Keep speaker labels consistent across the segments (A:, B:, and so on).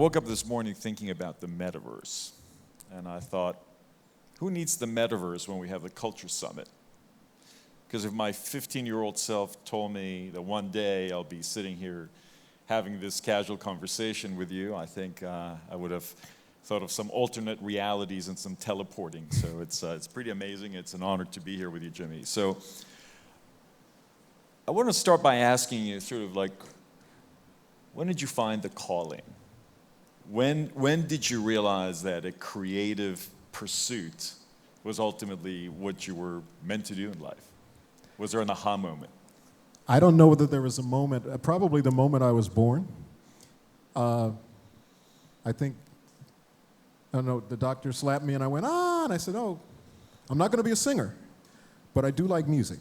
A: woke up this morning thinking about the metaverse, and I thought, who needs the metaverse when we have the Culture Summit? Because if my 15-year-old self told me that one day I'll be sitting here having this casual conversation with you, I think I would have thought of some alternate realities and some teleporting. So it's pretty amazing. It's an honor to be here with you, Jimmy. So I want to start by asking you sort of like, when did you find the calling? When did you realize that a creative pursuit was ultimately what you were meant to do in life? Was there an aha moment?
B: I don't know whether there was a moment, probably the moment I was born. I think, I don't know, the doctor slapped me and I went, and I said, oh, I'm not going to be a singer, but I do like music.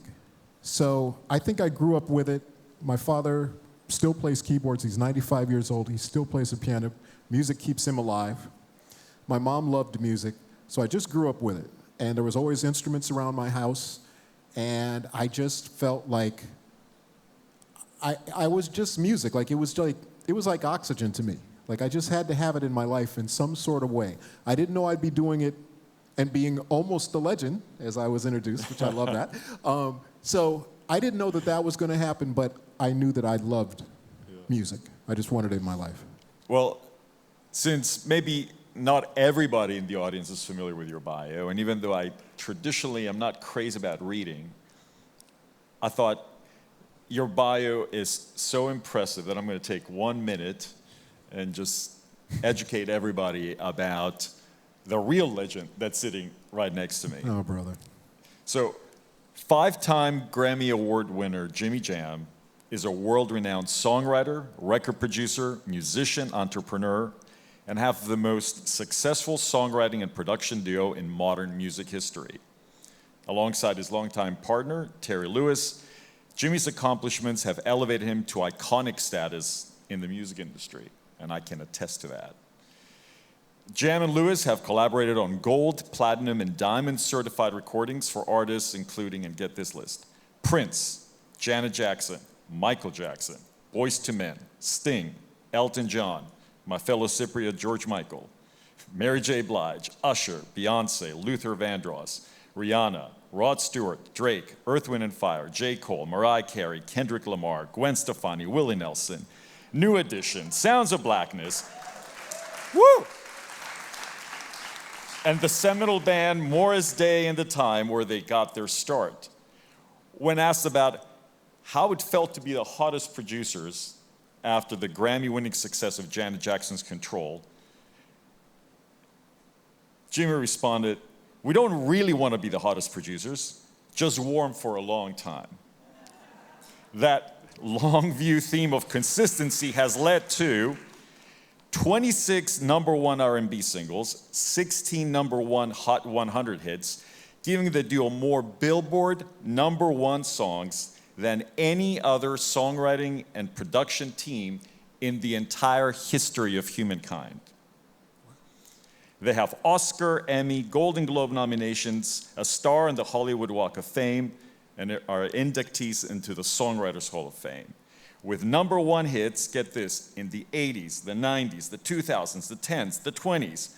B: So I think I grew up with it. My father still plays keyboards. He's 95 years old. He still plays the piano. Music keeps him alive. My mom loved music, so I just grew up with it. And there was always instruments around my house, and I just felt like I was just music. Like it was like oxygen to me. Like I just had to have it in my life in some sort of way. I didn't know I'd be doing it and being almost a legend, as I was introduced, which I love that. So I didn't know that that was going to happen, but I knew that I loved music. I just wanted it in my life.
A: Well, since maybe not everybody in the audience is familiar with your bio, and even though I traditionally am not crazy about reading, I thought your bio is so impressive that I'm going to take 1 minute and just educate everybody about the real legend that's sitting right next to me.
B: Oh, brother.
A: So, 5-time Grammy Award winner Jimmy Jam is a world-renowned songwriter, record producer, musician, entrepreneur, and have the most successful songwriting and production duo in modern music history. Alongside his longtime partner, Terry Lewis, Jimmy's accomplishments have elevated him to iconic status in the music industry, and I can attest to that. Jam and Lewis have collaborated on gold, platinum, and diamond certified recordings for artists including, and get this list, Prince, Janet Jackson, Michael Jackson, Boyz II Men, Sting, Elton John, my fellow Cypriot George Michael, Mary J. Blige, Usher, Beyonce, Luther Vandross, Rihanna, Rod Stewart, Drake, Earth, Wind & Fire, J. Cole, Mariah Carey, Kendrick Lamar, Gwen Stefani, Willie Nelson, New Edition, Sounds of Blackness, woo! And the seminal band Morris Day and the Time, where they got their start. When asked about how it felt to be the hottest producers after the Grammy-winning success of Janet Jackson's Control, Jimmy responded, "We don't really want to be the hottest producers, just warm for a long time." That long view theme of consistency has led to 26 number one R&B singles, 16 number one Hot 100 hits, giving the duo more Billboard number one songs than any other songwriting and production team in the entire history of humankind. They have Oscar, Emmy, Golden Globe nominations, a star in the Hollywood Walk of Fame, and are inductees into the Songwriters Hall of Fame. With number one hits, get this, in the 80s, the 90s, the 2000s, the 10s, the 20s.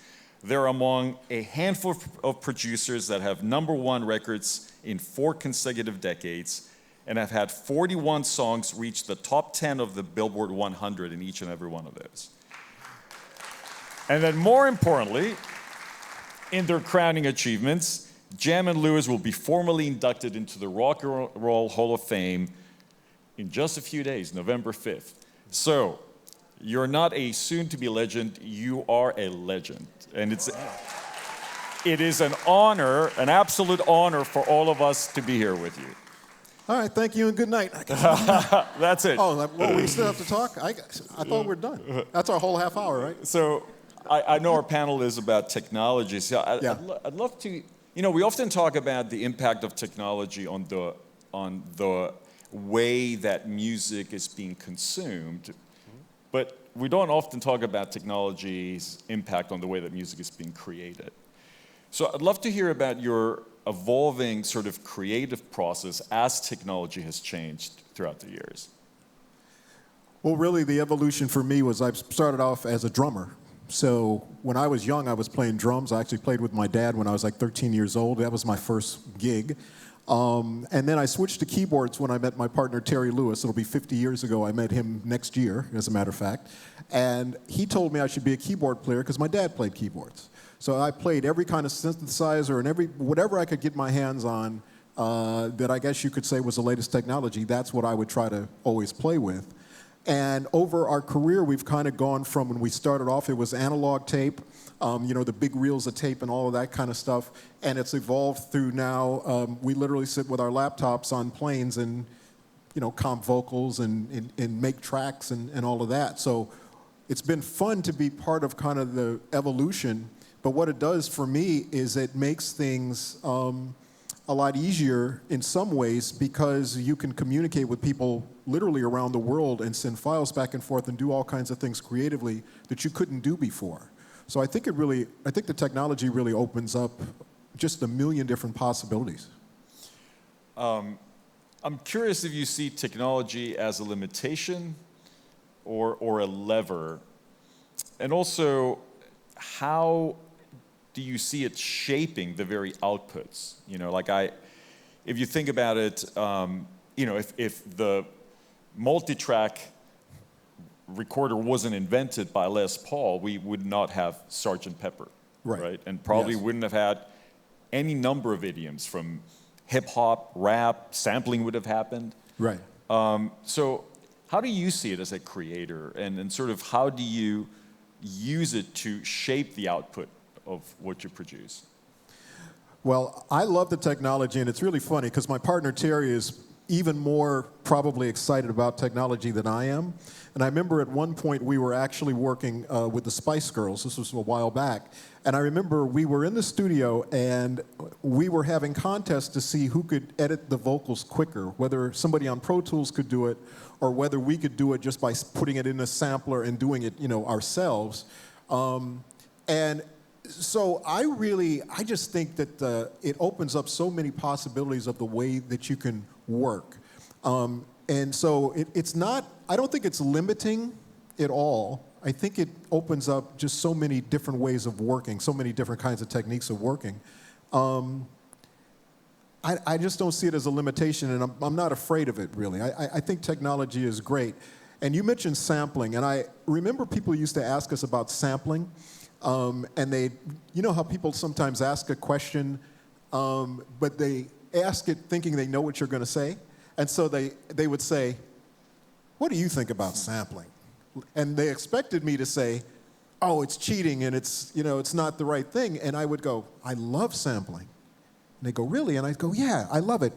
A: They're among a handful of producers that have number one records in 4 consecutive decades and have had 41 songs reach the top 10 of the Billboard 100 in each and every one of those. And then more importantly, in their crowning achievements, Jam and Lewis will be formally inducted into the Rock and Roll Hall of Fame in just a few days, November 5th. So, you're not a soon-to-be legend, you are a legend. And it is an honor, an absolute honor for all of us to be here with you.
B: All right, thank you and good night.
A: That's it.
B: Oh, well, we still have to talk? I thought we're done. That's our whole half hour, right?
A: So, I know our panel is about technology, so I'd love to, we often talk about the impact of technology on the way that music is being consumed, but we don't often talk about technology's impact on the way that music is being created. So I'd love to hear about your evolving sort of creative process as technology has changed throughout the years.
B: Well, really, the evolution for me was I started off as a drummer. So when I was young, I was playing drums. I actually played with my dad when I was like 13 years old. That was my first gig. And then I switched to keyboards when I met my partner, Terry Lewis. It'll be 50 years ago. I met him next year, as a matter of fact. And he told me I should be a keyboard player because my dad played keyboards. So I played every kind of synthesizer and whatever I could get my hands on that I guess you could say was the latest technology. That's what I would try to always play with. And over our career, we've kind of gone from when we started off, it was analog tape, the big reels of tape and all of that kind of stuff. And it's evolved through now, we literally sit with our laptops on planes and, comp vocals and make tracks and all of that. So it's been fun to be part of kind of the evolution. But what it does for me is it makes things a lot easier in some ways because you can communicate with people literally around the world and send files back and forth and do all kinds of things creatively that you couldn't do before. So I think the technology really opens up just a million different possibilities.
A: I'm curious if you see technology as a limitation or a lever, and also how do you see it shaping the very outputs? If you think about it, if the multi-track recorder wasn't invented by Les Paul, we would not have Sgt. Pepper, right? And probably wouldn't have had any number of idioms from hip hop, rap, sampling would have happened.
B: Right.
A: So how do you see it as a creator, and sort of how do you use it to shape the output of what you produce?
B: Well, I love the technology, and it's really funny because my partner Terry is even more probably excited about technology than I am. And I remember at one point we were actually working with the Spice Girls. This was a while back. And I remember we were in the studio and we were having contests to see who could edit the vocals quicker, whether somebody on Pro Tools could do it or whether we could do it just by putting it in a sampler and doing it, ourselves. And so I just think that it opens up so many possibilities of the way that you can work. And so I don't think it's limiting at all. I think it opens up just so many different ways of working, so many different kinds of techniques of working. I just don't see it as a limitation, and I'm not afraid of it, really. I think technology is great. And you mentioned sampling, and I remember people used to ask us about sampling. And how people sometimes ask a question, but they ask it thinking they know what you're going to say. And so they would say, what do you think about sampling? And they expected me to say, oh, it's cheating and it's not the right thing. And I would go, I love sampling. And they go, really? And I'd go, yeah, I love it.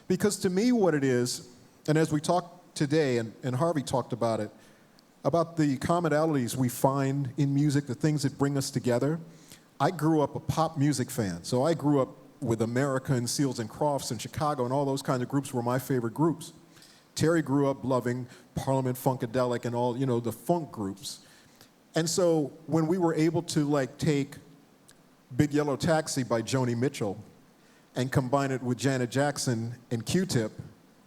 B: Because to me what it is, and as we talked today, and Harvey talked about it, about the commonalities we find in music, the things that bring us together. I grew up a pop music fan, so I grew up with America and Seals and Crofts and Chicago and all those kinds of groups were my favorite groups. Terry grew up loving Parliament Funkadelic and all, the funk groups. And so when we were able to take Big Yellow Taxi by Joni Mitchell and combine it with Janet Jackson and Q-Tip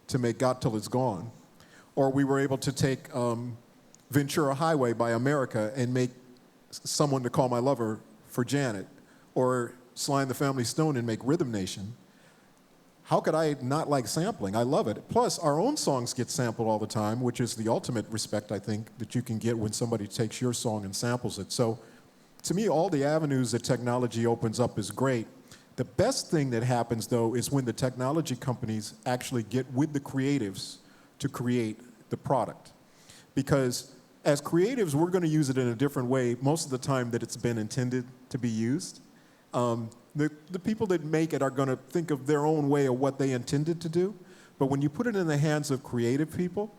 B: to make Got Till It's Gone, or we were able to take Ventura Highway by America and make Someone to Call My Lover for Janet, or Sly and the Family Stone and make Rhythm Nation. How could I not like sampling? I love it. Plus, our own songs get sampled all the time, which is the ultimate respect, I think, that you can get when somebody takes your song and samples it. So, to me, all the avenues that technology opens up is great. The best thing that happens, though, is when the technology companies actually get with the creatives to create the product. Because as creatives, we're going to use it in a different way most of the time that it's been intended to be used. The people that make it are going to think of their own way of what they intended to do. But when you put it in the hands of creative people,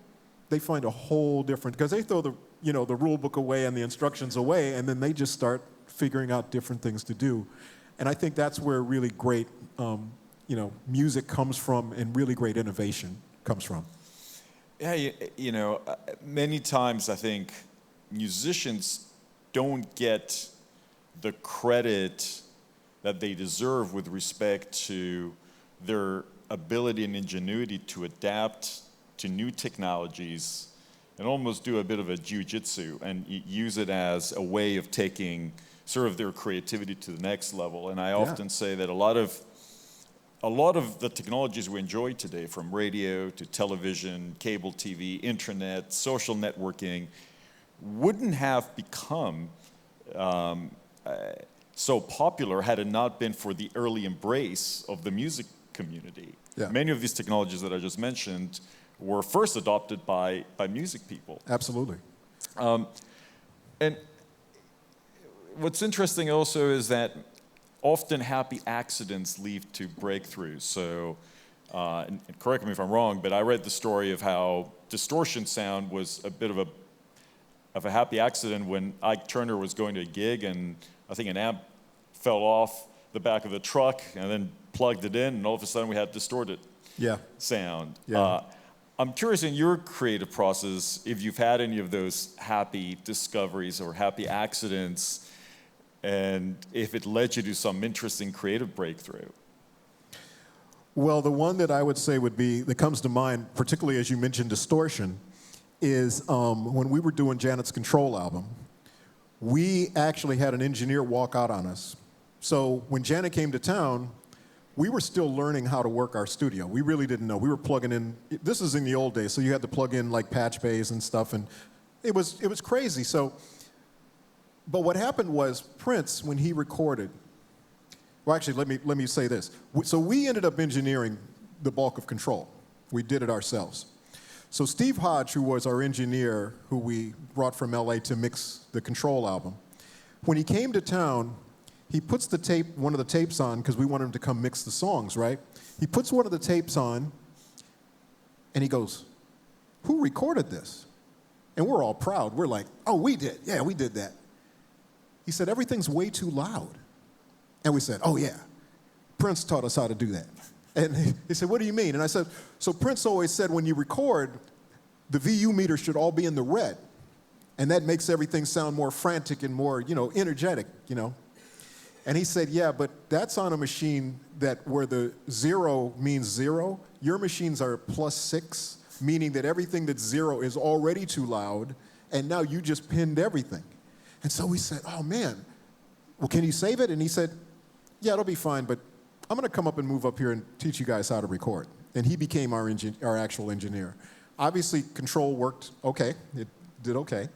B: they find a whole different, because they throw the rule book away and the instructions away, and then they just start figuring out different things to do. And I think that's where really great, music comes from, and really great innovation comes from.
A: Yeah, many times I think musicians don't get the credit that they deserve with respect to their ability and ingenuity to adapt to new technologies and almost do a bit of a jujitsu and use it as a way of taking sort of their creativity to the next level. And I often say that a lot of the technologies we enjoy today, from radio to television, cable TV, internet, social networking, wouldn't have become so popular had it not been for the early embrace of the music community.
B: Yeah.
A: Many of these technologies that I just mentioned were first adopted by music people.
B: Absolutely.
A: And what's interesting also is that often happy accidents lead to breakthroughs. So, and correct me if I'm wrong, but I read the story of how distortion sound was a bit of a happy accident when Ike Turner was going to a gig, and I think an amp fell off the back of the truck and then plugged it in, and all of a sudden we had distorted sound.
B: Yeah.
A: I'm curious, in your creative process, if you've had any of those happy discoveries or happy accidents, and if it led you to some interesting creative breakthrough.
B: Well, the one that I would say that comes to mind, particularly as you mentioned distortion, is when we were doing Janet's Control album, we actually had an engineer walk out on us. So when Janet came to town, we were still learning how to work our studio. We really didn't know. We were plugging in. This is in the old days, so you had to plug in like patch bays and stuff, and it was crazy. So, but what happened was Prince, when he recorded. Well, actually, let me say this. So we ended up engineering the bulk of Control. We did it ourselves. So Steve Hodge, who was our engineer, who we brought from LA to mix the Control album, when he came to town, he puts one of the tapes on, because we wanted him to come mix the songs, right? He puts one of the tapes on, and he goes, "Who recorded this?" And we're all proud. We're like, "Oh, we did. Yeah, we did that." He said, "Everything's way too loud." And we said, "Oh, yeah. Prince taught us how to do that." And he said, "What do you mean?" And I said, "So Prince always said when you record, the VU meter should all be in the red. And that makes everything sound more frantic and more, energetic, And he said, "Yeah, but that's on a machine where the 0 means 0. Your machines are +6, meaning that everything that's 0 is already too loud, and now you just pinned everything." And so we said, "Oh, man, well, can you save it?" And he said, "Yeah, it'll be fine, but I'm going to come up and move up here and teach you guys how to record." And he became our actual engineer. Obviously, Control worked okay. It did okay.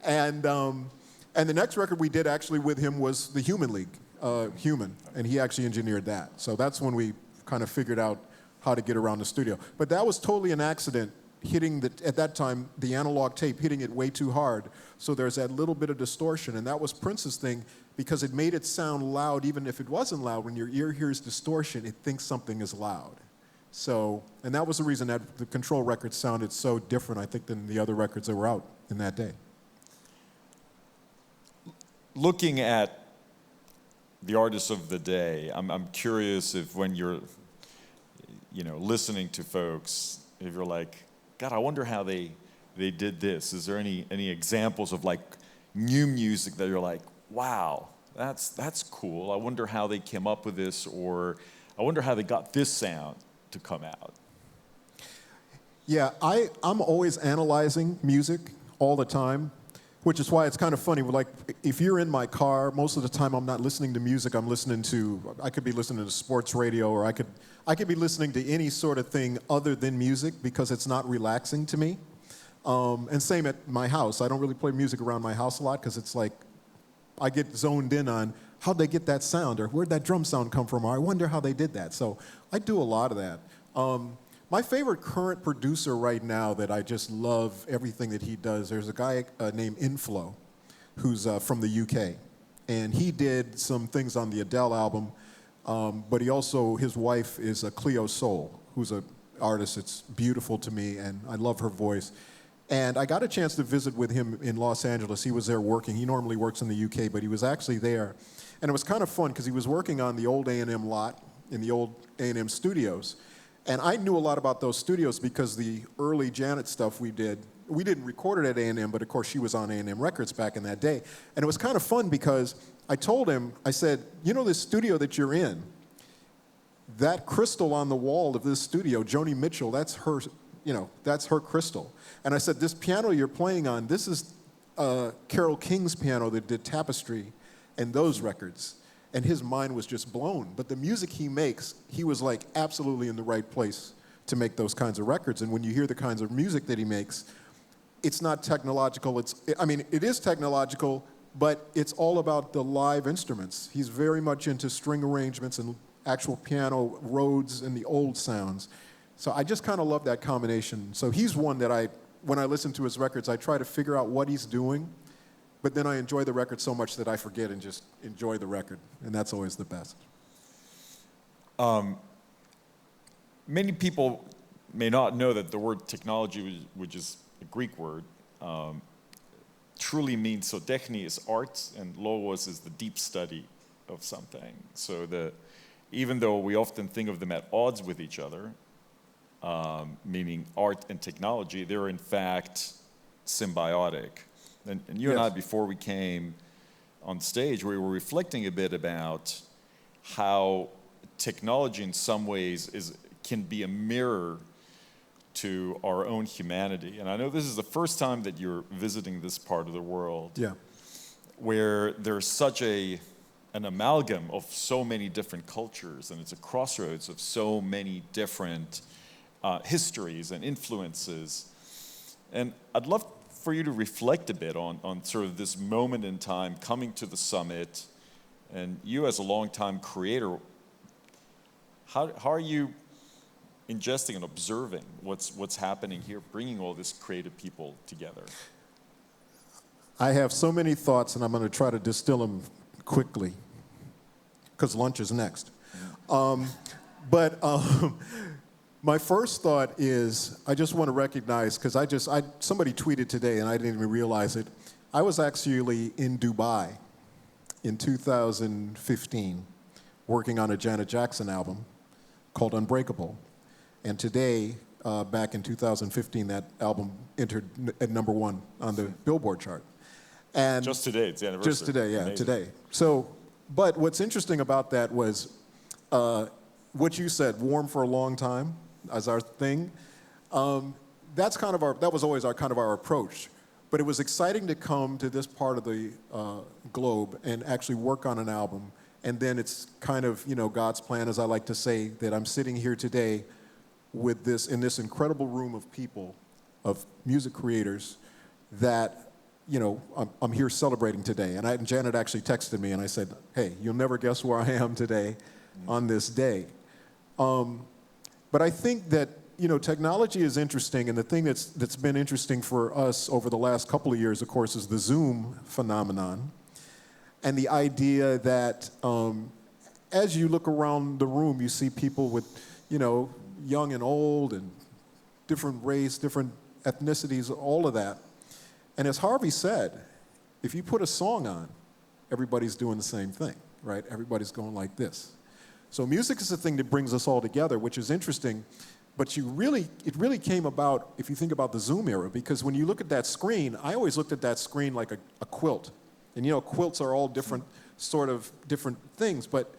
B: And the next record we did actually with him was the Human League. Human, and he actually engineered that. So that's when we kind of figured out how to get around the studio. But that was totally an accident, at that time, the analog tape, hitting it way too hard. So there's that little bit of distortion, and that was Prince's thing, because it made it sound loud, even if it wasn't loud. When your ear hears distortion, it thinks something is loud. So, and that was the reason that the Control records sounded so different, I think, than the other records that were out in that day.
A: Looking at the artists of the day, I'm curious if when you're, listening to folks, if you're like, "God, I wonder how they did this." Is there any examples of like new music that you're like, "Wow, that's cool. I wonder how they came up with this," or "I wonder how they got this sound to come out"?
B: Yeah, I'm always analyzing music all the time. Which is why it's kind of funny. Like, if you're in my car, most of the time I'm not listening to music. I could be listening to sports radio, or I could be listening to any sort of thing other than music, because it's not relaxing to me. And same at my house. I don't really play music around my house a lot, because it's like I get zoned in on how'd they get that sound, or where'd that drum sound come from, or I wonder how they did that. So I do a lot of that. My favorite current producer right now that I just love everything that he does, there's a guy named Inflo, who's from the UK. And he did some things on the Adele album, but his wife is Cleo Soul, who's an artist that's beautiful to me, and I love her voice. And I got a chance to visit with him in Los Angeles. He was there working. He normally works in the UK, but he was actually there. And it was kind of fun, because he was working on the old A&M lot in the old A&M studios. And I knew a lot about those studios because the early Janet stuff we didn't record it at A&M, but of course she was on A&M Records back in that day. And it was kind of fun, because I told him, I said, "This studio that you're in, that crystal on the wall of this studio, Joni Mitchell, that's her that's her crystal. And I said, this piano you're playing on, this is Carole King's piano that did Tapestry and those records. And his mind was just blown. But the music he makes, he was like absolutely in the right place to make those kinds of records. And when you hear the kinds of music that he makes, it's not technological. It is technological, but it's all about the live instruments. He's very much into string arrangements and actual piano Rhodes and the old sounds. So I just kind of love that combination. So he's one that when I listen to his records, I try to figure out what he's doing, but then I enjoy the record so much that I forget and just enjoy the record, and that's always the best.
A: Many people may not know that the word technology, which is a Greek word, truly means, so techni is art and logos is the deep study of something. So even though we often think of them at odds with each other, meaning art and technology, they're in fact symbiotic. And you and I, before we came on stage, we were reflecting a bit about how technology in some ways can be a mirror to our own humanity. And I know this is the first time that you're visiting this part of the world, where there's such an amalgam of so many different cultures, and it's a crossroads of so many different histories and influences. And I'd love for you to reflect a bit on sort of this moment in time coming to the summit, and you as a longtime creator, how are you ingesting and observing what's happening here, bringing all these creative people together?
B: I have so many thoughts, and I'm going to try to distill them quickly, because lunch is next. My first thought is, I just want to recognize, because somebody tweeted today, and I didn't even realize it. I was actually in Dubai in 2015, working on a Janet Jackson album called Unbreakable. And today, back in 2015, that album entered at #1 on the Billboard chart. And
A: just today, it's the anniversary.
B: Just today, yeah,
A: Amazing. Today.
B: So, but what's interesting about that was what you said, warm for a long time, as our thing. That was always our approach. But it was exciting to come to this part of the globe and actually work on an album. And then it's kind of, God's plan, as I like to say, that I'm sitting here today in this incredible room of people, of music creators, that, I'm here celebrating today. And Janet actually texted me and I said, hey, you'll never guess where I am today on this day. But I think that, technology is interesting, and the thing that's been interesting for us over the last couple of years, of course, is the Zoom phenomenon. And the idea that as you look around the room, you see people with, young and old and different race, different ethnicities, all of that. And as Harvey said, if you put a song on, everybody's doing the same thing, right? Everybody's going like this. So music is the thing that brings us all together, which is interesting. But it really came about, if you think about the Zoom era, because when you look at that screen, I always looked at that screen like a quilt. And quilts are all different things, but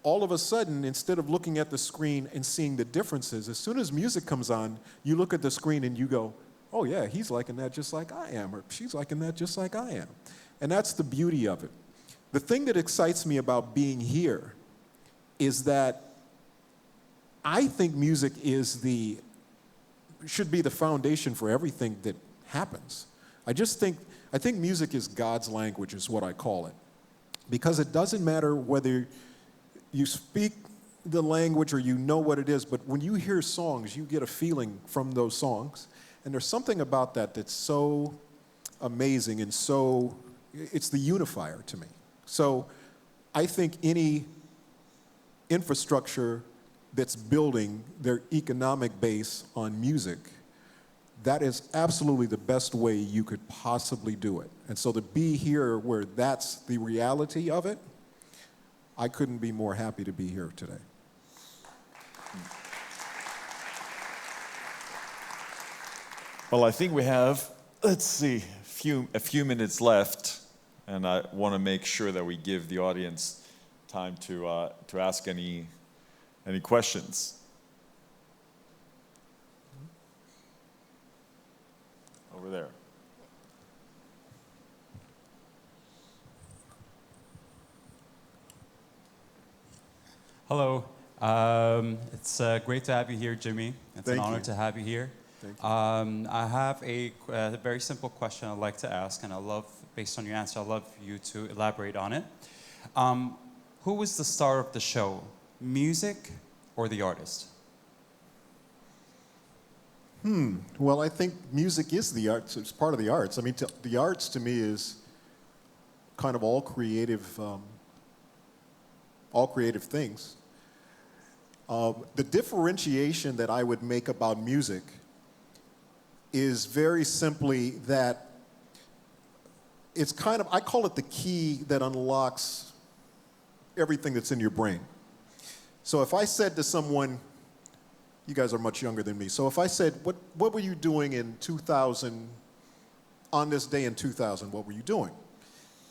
B: all of a sudden, instead of looking at the screen and seeing the differences, as soon as music comes on, you look at the screen and you go, oh yeah, he's liking that just like I am, or she's liking that just like I am. And that's the beauty of it. The thing that excites me about being here is that I think music should be the foundation for everything that happens. I think music is God's language, is what I call it. Because it doesn't matter whether you speak the language or you know what it is, but when you hear songs, you get a feeling from those songs. And there's something about that that's so amazing and it's the unifier to me. So I think any infrastructure that's building their economic base on music, that is absolutely the best way you could possibly do it. And so to be here where that's the reality of it, I couldn't be more happy to be here today.
A: Well, I think we have, a few minutes left, and I want to make sure that we give the audience time to ask any questions. over there.
C: Hello. It's great to have you here, Jimmy. It's an honor to have you here.
B: Thank you.
C: I have a very simple question I'd like to ask, and based on your answer, I'd love you to elaborate on it. Who was the star of the show, music or the artist?
B: Well, I think music is the arts. It's part of the arts. I mean, the arts to me is kind of all creative things. The differentiation that I would make about music is very simply that it's kind of, I call it the key that unlocks everything that's in your brain. So if I said to someone, you guys are much younger than me, so if I said, what were you doing in 2000, on this day in 2000, what were you doing?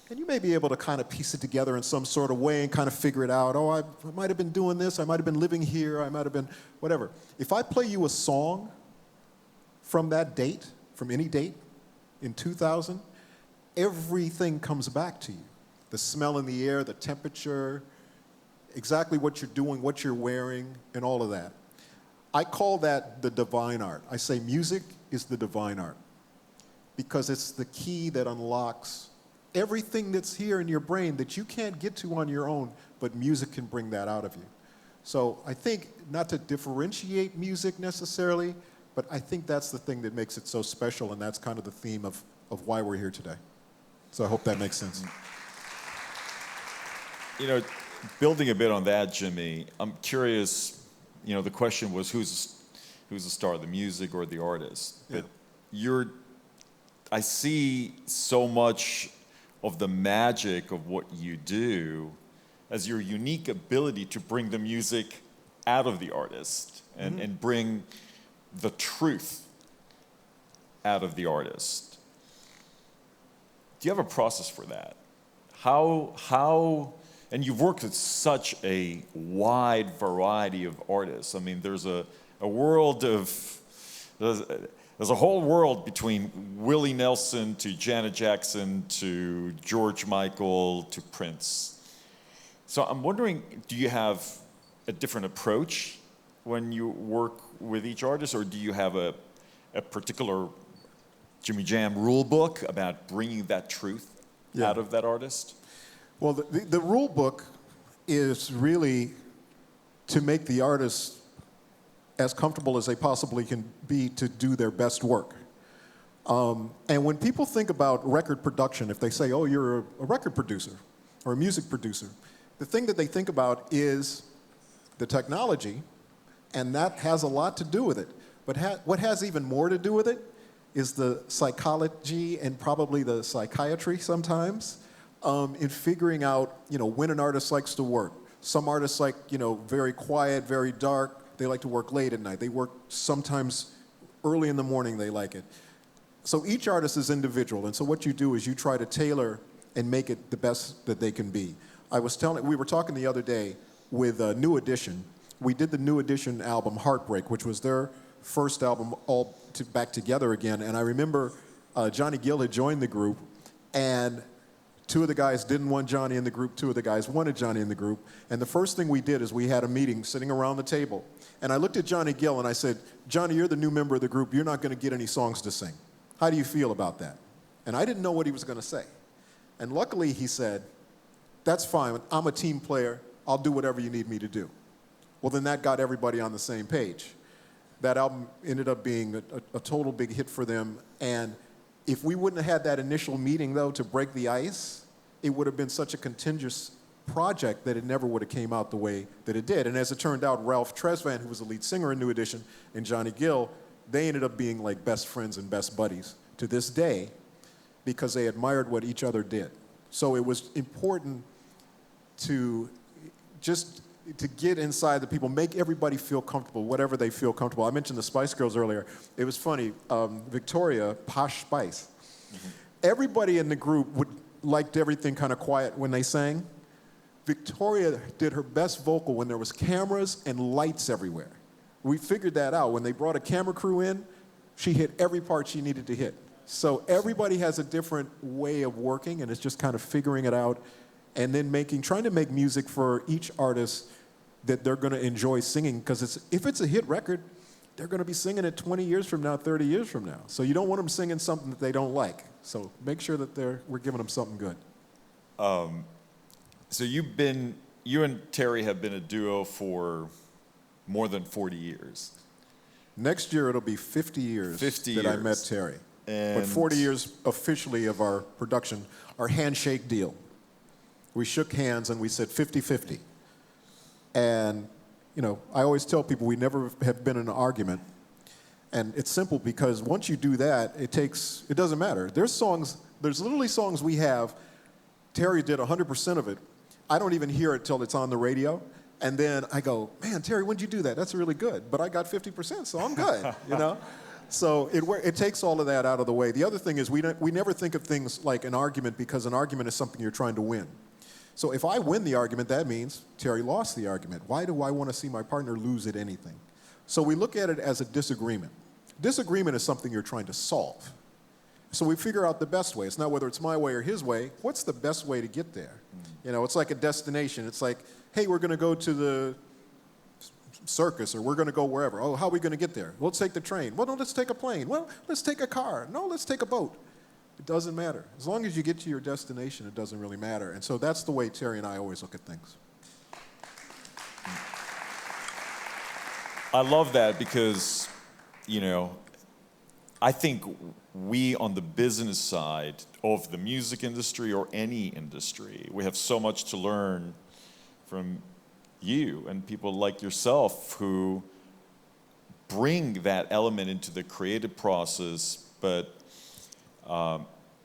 B: And you may be able to kind of piece it together in some sort of way and kind of figure it out. Oh, I might have been doing this, I might have been living here, I might have been whatever. If I play you a song from that date, from any date in 2000, everything comes back to you. The smell in the air, the temperature, exactly what you're doing, what you're wearing, and all of that. I call that the divine art. I say music is the divine art because it's the key that unlocks everything that's here in your brain that you can't get to on your own, but music can bring that out of you. So I think, not to differentiate music necessarily, but I think that's the thing that makes it so special, and that's kind of the theme of why we're here today. So I hope that makes sense.
A: You know, building a bit on that, Jimmy, I'm curious, you know, the question was who's the star, the music or the artist?
B: Yeah.
A: But I see so much of the magic of what you do as your unique ability to bring the music out of the artist and bring the truth out of the artist. Do you have a process for that? How, and you've worked with such a wide variety of artists. I mean, there's a world of, there's a whole world between Willie Nelson to Janet Jackson to George Michael to Prince. So I'm wondering, do you have a different approach when you work with each artist, or do you have a particular Jimmy Jam rule book about bringing that truth out of that artist?
B: Well, the rule book is really to make the artist as comfortable as they possibly can be to do their best work. And when people think about record production, if they say, oh, you're a record producer or a music producer, the thing that they think about is the technology, and that has a lot to do with it. But what has even more to do with it is the psychology and probably the psychiatry sometimes in figuring out, you know, when an artist likes to work. Some artists like, you know, very quiet, very dark. They like to work late at night. They work sometimes early in the morning, they like it. So each artist is individual, and so what you do is you try to tailor and make it the best that they can be. We were talking the other day with New Edition. We did the New Edition album, Heartbreak, which was their first album back together again, and I remember Johnny Gill had joined the group, and two of the guys didn't want Johnny in the group, two of the guys wanted Johnny in the group, and the first thing we did is we had a meeting sitting around the table, and I looked at Johnny Gill and I said, Johnny, you're the new member of the group, you're not going to get any songs to sing. How do you feel about that? And I didn't know what he was going to say. And luckily he said, that's fine, I'm a team player, I'll do whatever you need me to do. Well, then that got everybody on the same page. That album ended up being a total big hit for them, and if we wouldn't have had that initial meeting, though, to break the ice, it would have been such a contentious project that it never would have came out the way that it did. And as it turned out, Ralph Tresvant, who was the lead singer in New Edition, and Johnny Gill, they ended up being like best friends and best buddies to this day because they admired what each other did. So it was important to get inside the people, make everybody feel comfortable, whatever they feel comfortable. I mentioned the Spice Girls earlier. It was funny, Victoria, Posh Spice. Everybody in the group liked everything kind of quiet when they sang. Victoria did her best vocal when there was cameras and lights everywhere. We figured that out. When they brought a camera crew in, she hit every part she needed to hit. So everybody has a different way of working, and it's just kind of figuring it out, and then trying to make music for each artist that they're going to enjoy singing. Because if it's a hit record, they're going to be singing it 20 years from now, 30 years from now. So you don't want them singing something that they don't like. So make sure that we're giving them something good.
A: So you and Terry have been a duo for more than 40 years.
B: Next year it'll be 50 years
A: 50
B: that I
A: years.
B: met Terry. But
A: And
B: 40 years officially of our production, our handshake deal. We shook hands and we said 50-50. And, you know, I always tell people we never have been in an argument. And it's simple because once you do that, it doesn't matter. There's literally songs we have, Terry did 100% of it. I don't even hear it till it's on the radio. And then I go, man, Terry, when'd you do that? That's really good. But I got 50%, so I'm good, you know? So it takes all of that out of the way. The other thing is we never think of things like an argument, because an argument is something you're trying to win. So if I win the argument, that means Terry lost the argument. Why do I want to see my partner lose at anything? So we look at it as a disagreement. Disagreement is something you're trying to solve. So we figure out the best way. It's not whether it's my way or his way. What's the best way to get there? You know, it's like a destination. It's like, hey, we're going to go to the circus, or we're going to go wherever. Oh, how are we going to get there? Well, let's take the train. Well, no, let's take a plane. Well, let's take a car. No, let's take a boat. It doesn't matter. As long as you get to your destination, it doesn't really matter. And so that's the way Terry and I always look at things.
A: I love that because, you know, I think we on the business side of the music industry or any industry, we have so much to learn from you and people like yourself who bring that element into the creative process, but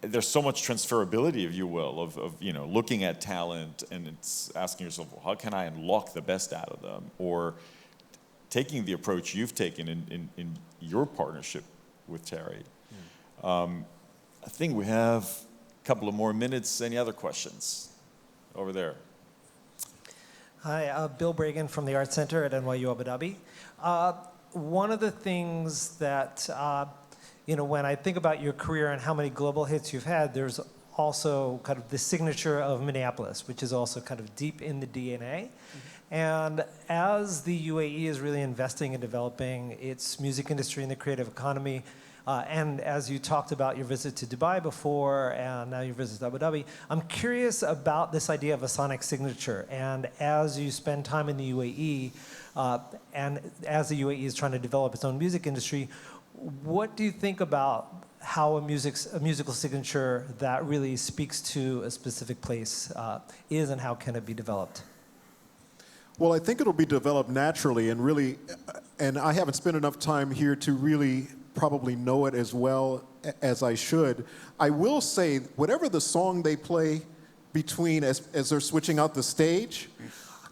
A: there's so much transferability, if you will, of you know, looking at talent and it's asking yourself, well, how can I unlock the best out of them? Or taking the approach you've taken in your partnership with Terry. I think we have a couple of more minutes. Any other questions? Over there.
D: Hi, Bill Bragan from the Art Center at NYU Abu Dhabi. One of the things that, you know, when I think about your career and how many global hits you've had, there's also kind of the signature of Minneapolis, which is also kind of deep in the DNA. And as the UAE is really investing in developing its music industry and the creative economy, and as you talked about your visit to Dubai before, and now your visit to Abu Dhabi, I'm curious about this idea of a sonic signature. And as you spend time in the UAE, and as the UAE is trying to develop its own music industry, what do you think about how a musical signature that really speaks to a specific place is, and how can it be developed?
B: Well, I think it'll be developed naturally and really, and I haven't spent enough time here to really probably know it as well as I should. I will say, whatever the song they play between as they're switching out the stage,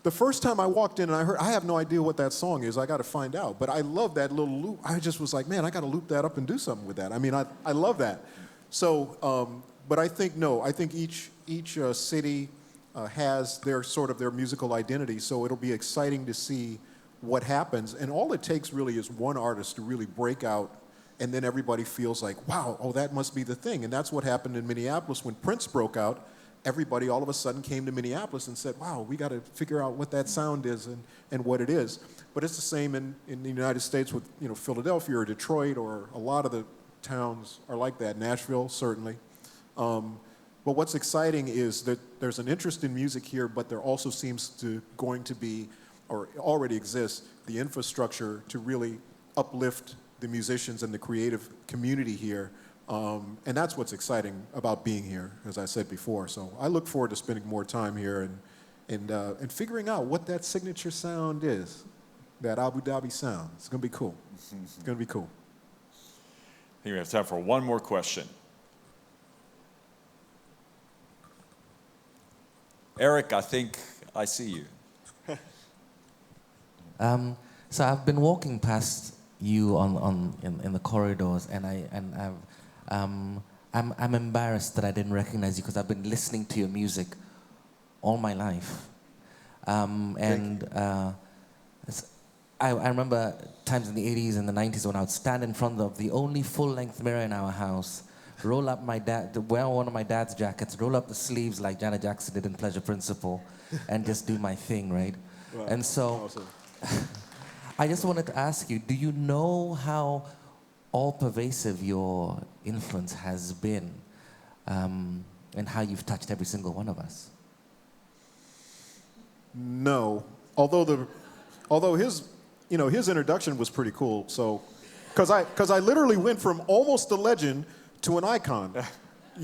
B: the first time I walked in and I have no idea what that song is. I got to find out. But I love that little loop. I just was like, man, I got to loop that up and do something with that. I mean, I love that. So, but I think, no, I think each city has their musical identity, so it'll be exciting to see what happens. And all it takes really is one artist to really break out, and then everybody feels like, wow, oh, that must be the thing. And that's what happened in Minneapolis when Prince broke out. Everybody all of a sudden came to Minneapolis and said, wow, we got to figure out what that sound is and what it is. But it's the same in the United States with, you know, Philadelphia or Detroit, or a lot of the towns are like that. Nashville, certainly. But what's exciting is that there's an interest in music here, but there also seems going to be, or already exists, the infrastructure to really uplift the musicians and the creative community here. And that's what's exciting about being here, as I said before. So I look forward to spending more time here and figuring out what that signature sound is, that Abu Dhabi sound. It's going to be cool. It's going to be cool.
A: I think we have time for one more question. Eric, I think I see you.
E: So I've been walking past you in the corridors, and I'm embarrassed that I didn't recognize you, because I've been listening to your music all my life. I remember times in the 80s and the 90s when I would stand in front of the only full-length mirror in our house roll up my wear one of my dad's jackets, roll up the sleeves like Janet Jackson did in Pleasure Principle, and just do my thing, right?
B: Wow.
E: And so,
B: Awesome.
E: I just wanted to ask you, do you know how all-pervasive your influence has been, and how you've touched every single one of us?
B: No, although his introduction was pretty cool. So, because I literally went from almost a legend to an icon,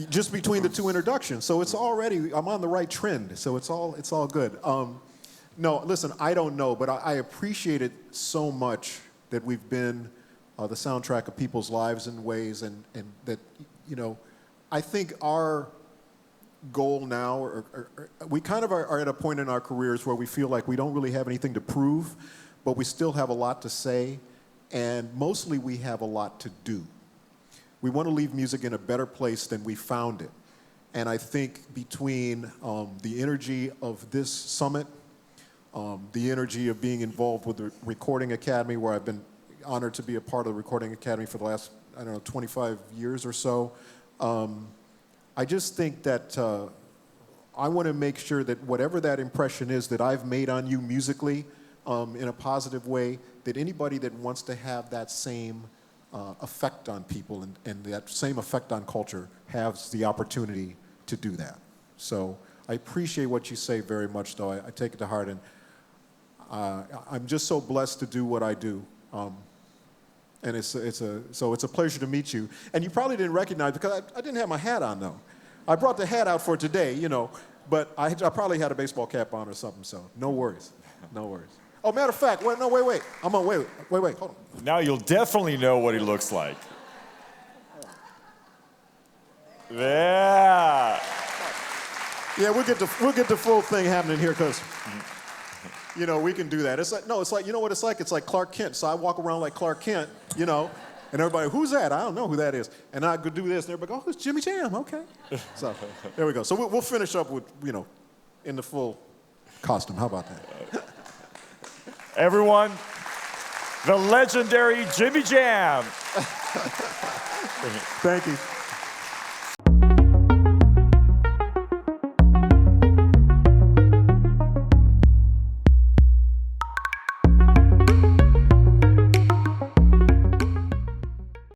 B: just between the two introductions. So I'm on the right trend. So it's all good. No, listen, I don't know, but I appreciate it so much that we've been the soundtrack of people's lives in ways, and that, I think our goal now, or we kind of are at a point in our careers where we feel like we don't really have anything to prove, but we still have a lot to say, and mostly we have a lot to do. We want to leave music in a better place than we found it. And I think between the energy of this summit, the energy of being involved with the Recording Academy, where I've been honored to be a part of the Recording Academy for the last, 25 years or so, I just think that I want to make sure that whatever that impression is that I've made on you musically, in a positive way, that anybody that wants to have that same effect on people and that same effect on culture has the opportunity to do that. So I appreciate what you say very much, though. I take it to heart, and I'm just so blessed to do what I do. And it's a pleasure to meet you. And you probably didn't recognize, because I didn't have my hat on, though. I brought the hat out for today, but I probably had a baseball cap on or something, so no worries. No worries. Oh, matter of fact, wait, hold on.
A: Now you'll definitely know what he looks like. Yeah.
B: Yeah, we'll get the full thing happening here, because we can do that. It's like, you know what it's like? It's like Clark Kent. So I walk around like Clark Kent, and everybody, who's that? I don't know who that is. And I could do this, and everybody go, oh, it's Jimmy Jam, okay. So there we go. So we'll finish up with, in the full costume. How about that?
A: Everyone, the legendary Jimmy Jam.
B: Thank you.